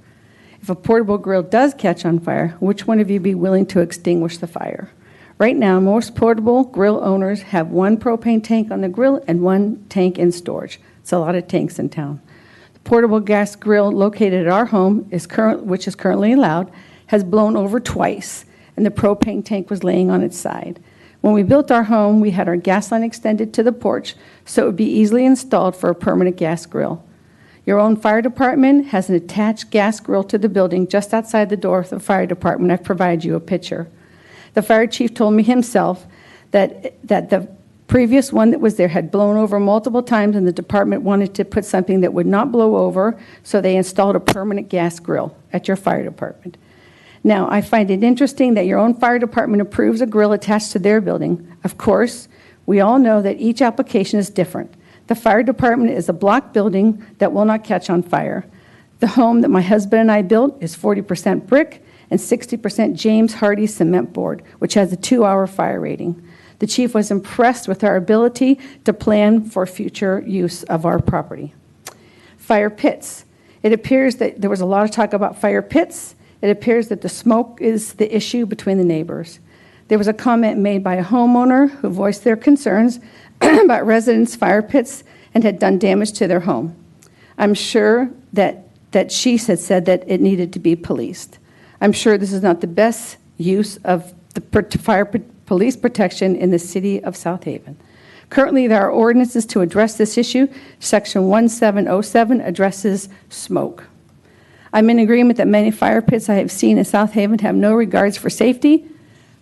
If a portable grill does catch on fire, which one of you be willing to extinguish the fire? Right now, most portable grill owners have one propane tank on the grill and one tank in storage. It's a lot of tanks in town. The portable gas grill located at our home, which is currently allowed, has blown over twice, and the propane tank was laying on its side. When we built our home, we had our gas line extended to the porch, so it would be easily installed for a permanent gas grill. Your own fire department has an attached gas grill to the building just outside the door of the fire department. I've provided you a picture. The fire chief told me himself that the previous one that was there had blown over multiple times, and the department wanted to put something that would not blow over, so they installed a permanent gas grill at your fire department. Now, I find it interesting that your own fire department approves a grill attached to their building. Of course, we all know that each application is different. The fire department is a block building that will not catch on fire. The home that my husband and I built is 40% brick and 60% James Hardie cement board, which has a 2-hour fire rating. The chief was impressed with our ability to plan for future use of our property. Fire pits. It appears that there was a lot of talk about fire pits. It appears that the smoke is the issue between the neighbors. There was a comment made by a homeowner who voiced their concerns about residents' fire pits and had done damage to their home. I'm sure that she had said that it needed to be policed. I'm sure this is not the best use of the police protection in the city of South Haven. Currently, there are ordinances to address this issue. Section 1707 addresses smoke. I'm in agreement that many fire pits I have seen in South Haven have no regards for safety.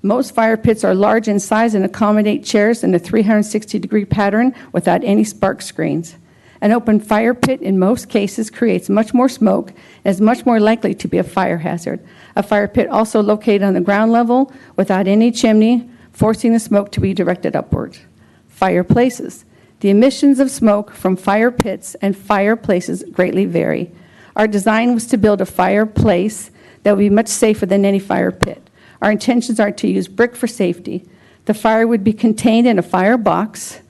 Most fire pits are large in size and accommodate chairs in a 360-degree pattern without any spark screens. An open fire pit in most cases creates much more smoke and is much more likely to be a fire hazard. A fire pit also located on the ground level without any chimney, forcing the smoke to be directed upwards. Fireplaces. The emissions of smoke from fire pits and fireplaces greatly vary. Our design was to build a fireplace that would be much safer than any fire pit. Our intentions are to use brick for safety. The fire would be contained in a fire box,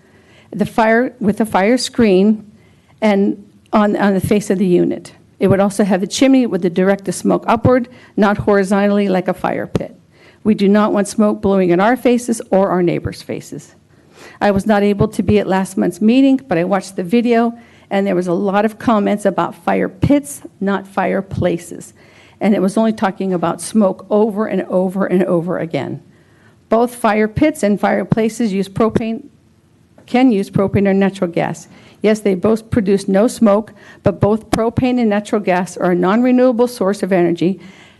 with a fire screen, and on the face of the unit. It would also have a chimney that would direct the smoke upward, not horizontally like a fire pit. We do not want smoke blowing in our faces or our neighbors' faces. I was not able to be at last month's meeting, but I watched the video, and there was a lot of comments about fire pits, not fireplaces. And it was only talking about smoke over and over and over again. Both fire pits and fireplaces use propane can use propane or natural gas. Yes, they both produce no smoke, but both propane and natural gas are a non-renewable source of energy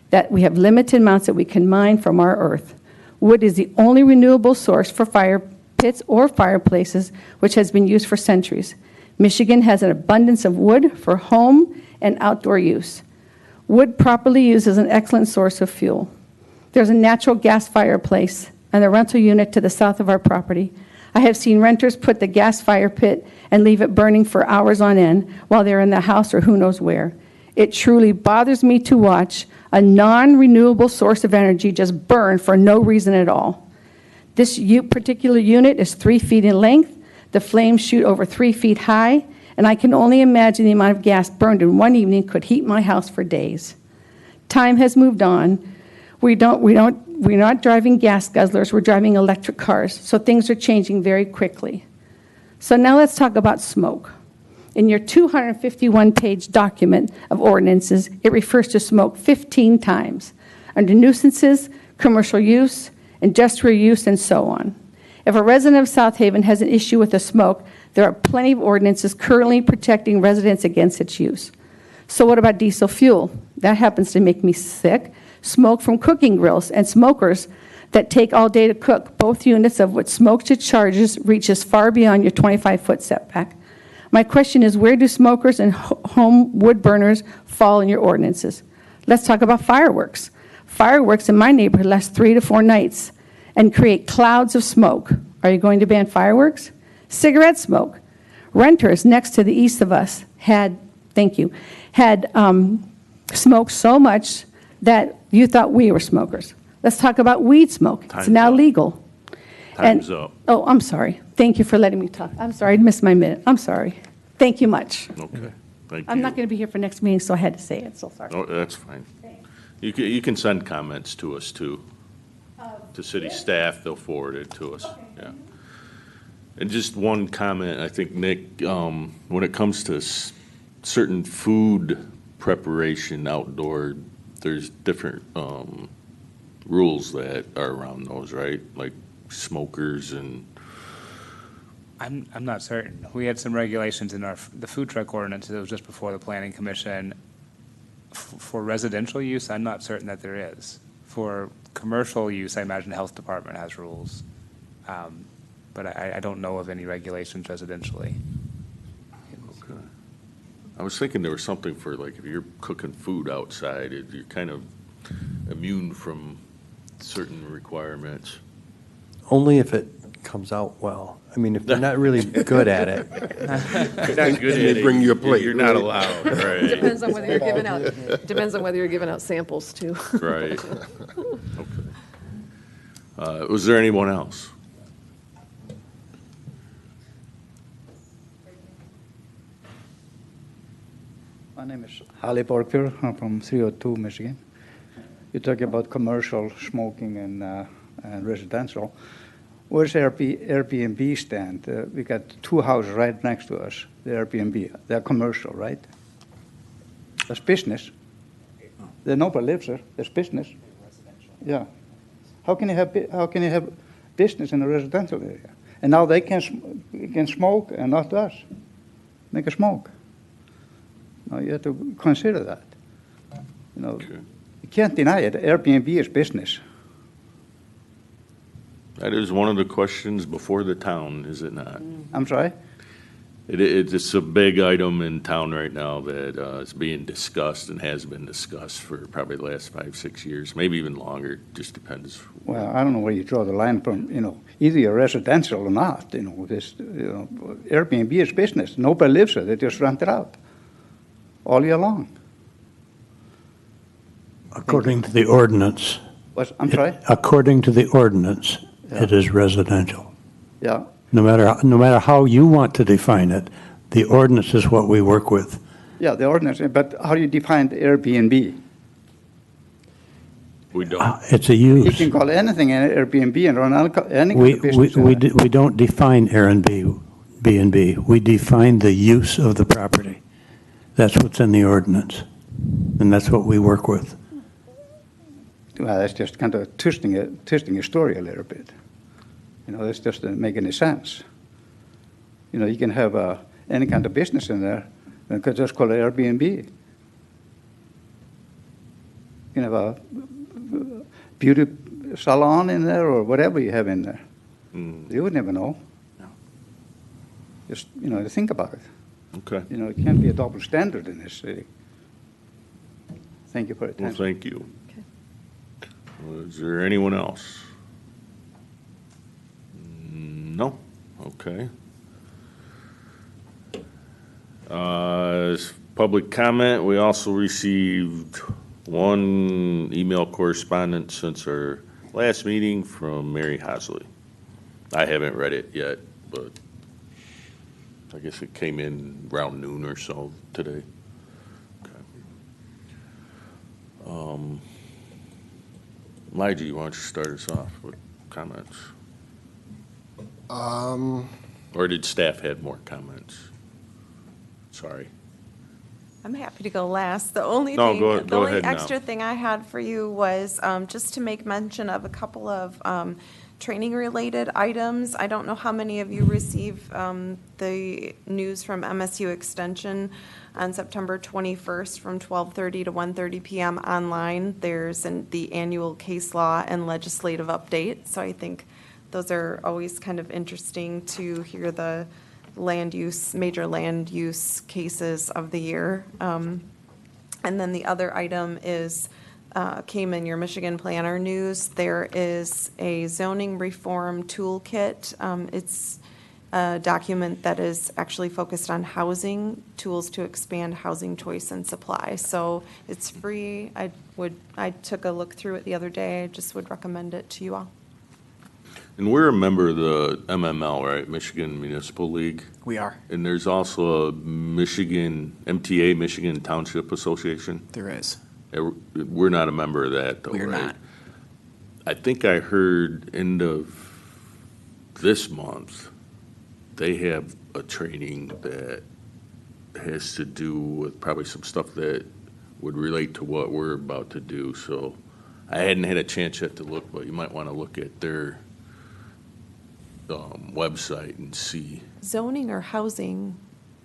that we have limited amounts that we can mine from our earth. Wood is the only renewable source for fire pits or fireplaces, which has been used for centuries. Michigan has an abundance of wood for home and outdoor use. Wood properly used is an excellent source of fuel. There's a natural gas fireplace and a rental unit to the south of our property. I have seen renters put the gas fire pit and leave it burning for hours on end while they're in the house or who knows where. It truly bothers me to watch a non-renewable source of energy just burn for no reason at all. This particular unit is 3 feet in length. The flames shoot over 3 feet high, and I can only imagine the amount of gas burned in one evening could heat my house for days. Time has moved on. We're not driving gas guzzlers, we're driving electric cars, so things are changing very quickly. So now let's talk about smoke. In your 251-page document of ordinances, it refers to smoke 15 times, under nuisances, commercial use, industrial use, and so on. If a resident of South Haven has an issue with the smoke, there are plenty of ordinances currently protecting residents against its use. So what about diesel fuel? That happens to make me sick. Smoke from cooking grills and smokers that take all day to cook, both units of which smoke discharges reaches far beyond your 25-foot setback. My question is, where do smokers and home wood burners fall in your ordinances? Let's talk about fireworks. Fireworks in my neighborhood last 3 to 4 nights and create clouds of smoke. Are you going to ban fireworks? Cigarette smoke. Renters next to the east of us had smoked so much that you thought we were smokers. Let's talk about weed smoke. It's now legal. Time's up. Oh, I'm sorry. Thank you for letting me talk. I'm sorry, I missed my minute. I'm sorry. Thank you much. Okay, thank you. I'm not going to be here for next meeting, so I had to say it, so sorry. Oh, that's fine. You can send comments to us, too, to city staff. They'll forward it to us, yeah. And just one comment, I think, Nick, when it comes to certain food preparation outdoor, there's different rules that are around those, right? Like smokers and... I'm not certain. We had some regulations in the food truck ordinance that was just before the planning commission. For residential use, I'm not certain that there is. For commercial use, I imagine the health department has rules. But I don't know of any regulations residentially. Okay. I was thinking there was something for, like, if you're cooking food outside, you're kind of immune from certain requirements. Only if it comes out well. I mean, if you're not really good at it. You're not good at it. Bring your plate. You're not allowed, right? Depends on whether you're giving out samples, too. Right. Okay. Was there anyone else? My name is Ali Borgfjord. I'm from 302, Michigan. You talk about commercial smoking and residential. Where's Airbnb stand? We got 2 houses right next to us, the Airbnb. They're commercial, right? That's business. Nobody lives there. There's business. Yeah. How can you have business in a residential area? And now they can smoke and not us. They can smoke. Now you have to consider that. You know, you can't deny it. Airbnb is business. That is one of the questions before the town, is it not? I'm sorry? It's a big item in town right now that is being discussed and has been discussed for probably the last 5-6 years, maybe even longer, just depends. Well, I don't know where you draw the line from, either you're residential or not, Airbnb is business. Nobody lives there, they just rent it out all year long. According to the ordinance. I'm sorry? According to the ordinance, it is residential. Yeah. No matter how you want to define it, the ordinance is what we work with. Yeah, the ordinance, but how do you define the Airbnb? We don't. It's a use. You can call anything an Airbnb and run any kind We of business. we don't define Airbnb. We define the use of the property. That's what's in the ordinance, and that's what we work with. Well, that's just kind of twisting a story a little bit. This just doesn't make any sense. You can have any kind of business in there, you could just call it Airbnb. You can have a beauty salon in there or whatever you have in there. You would never know. Just, think about it. Okay. It can't be a double standard in this city. Thank you for your time. Well, thank you. Is there anyone else? No? Okay. As public comment, we also received one email correspondence since our last meeting from Mary Hosley. I haven't read it yet, but I guess it came in around noon or so today. Elijah, why don't you start us off with comments? Or did staff have more comments? Sorry. I'm happy to go last. The only No, thing, go the only ahead now. extra thing I had for you was just to make mention of a couple of training-related items. I don't know how many of you receive the news from MSU Extension on September 21st from 12:30 to 1:30 p.m. online. There's the annual case law and legislative update. So I think those are always kind of interesting to hear the major land use cases of the year. And then the other item is, came in your Michigan Planner news. There is a zoning reform toolkit. It's a document that is actually focused on housing, tools to expand housing choice and supply. So it's free. I took a look through it the other day. I just would recommend it to you all. And we're a member of the MML, right? Michigan Municipal League. We are. And there's also a MTA, Michigan Township Association. There is. We're not a member of that, though, We're right? not. I think I heard end of this month, they have a training that has to do with probably some stuff that would relate to what we're about to do. So I hadn't had a chance yet to look, but you might want to look at their website and see. Zoning or housing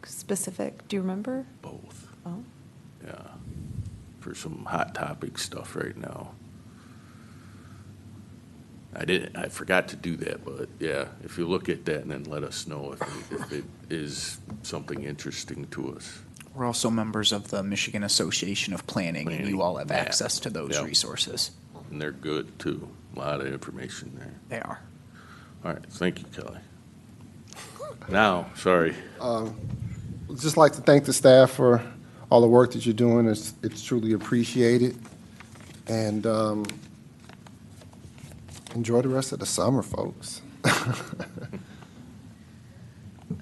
specific, do you remember? Both. Oh. Yeah, for some hot topic stuff right now. I forgot to do that, but yeah, if you look at that and then let us know if it is something interesting to us. We're also members of the Michigan Association of Planning, and you all have yeah. access to those Yep. resources. And they're good too. A lot of information there. They are. All right, thank you, Kelly. Now, sorry. Just like to thank the staff for all the work that you're doing. It's truly appreciated. And enjoy the rest of the summer, folks.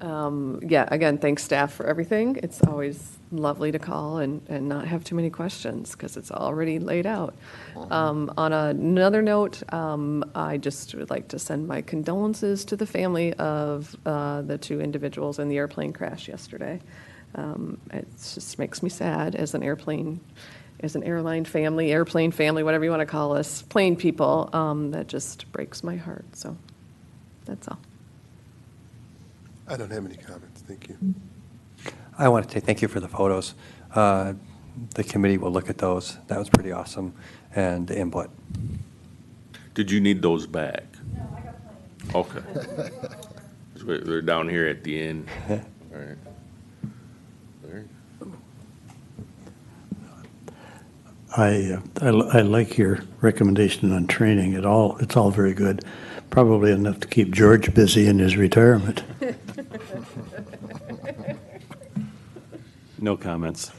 Yeah, again, thanks staff for everything. It's always lovely to call and not have too many questions because it's already laid out. On another note, I just would like to send my condolences to the family of the two individuals in the airplane crash yesterday. It just makes me sad as an airline family, airplane family, whatever you want to call us, plane people. That just breaks my heart. So that's all. I don't have any comments. Thank you. I want to say thank you for the photos. The committee will look at those. That was pretty awesome, and the input. Did you need those back? No, I got plenty. Okay. They're down here at the end. All right. There. I like your recommendation on training. It's all very good. Probably enough to keep George busy in his retirement. No comments.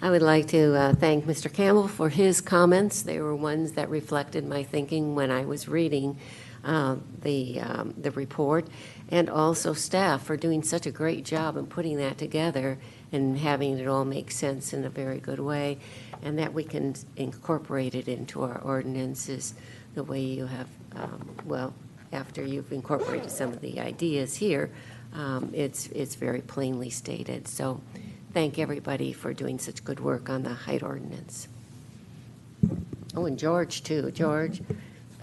I would like to thank Mr. Campbell for his comments. They were ones that reflected my thinking when I was reading the report, and also staff for doing such a great job in putting that together and having it all make sense in a very good way, and that we can incorporate it into our ordinances the way you have, after you've incorporated some of the ideas here, it's very plainly stated. So thank everybody for doing such good work on the height ordinance. Oh, and George, too. George,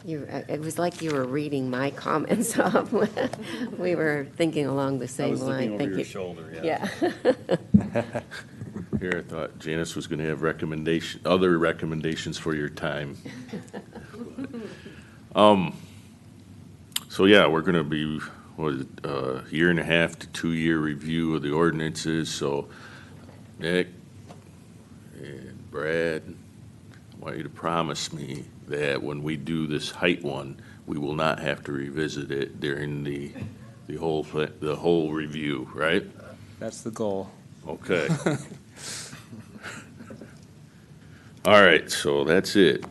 It was like you were reading my comments off. We were thinking along the same line. Thank you. shoulder, Yeah. Here, I thought Janice was gonna have other recommendations for your time. So yeah, we're gonna be, what is it, a year and a half to 2-year review of the ordinances, so Nick and Brad, I want you to promise me that when we do this height one, we will not have to revisit it during the whole review, right? That's the goal. Okay. All right, so that's it.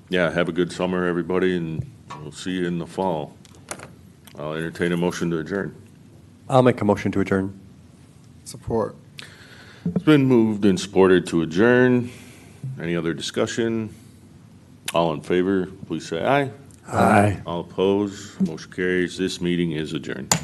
Yeah, have a good summer, everybody, and we'll see you in the fall. I'll entertain a motion to adjourn. I'll make a motion to adjourn. Support. It's been moved and supported to adjourn. Any other discussion? All in favor, please say aye. Aye. All opposed, motion carries. This meeting is adjourned.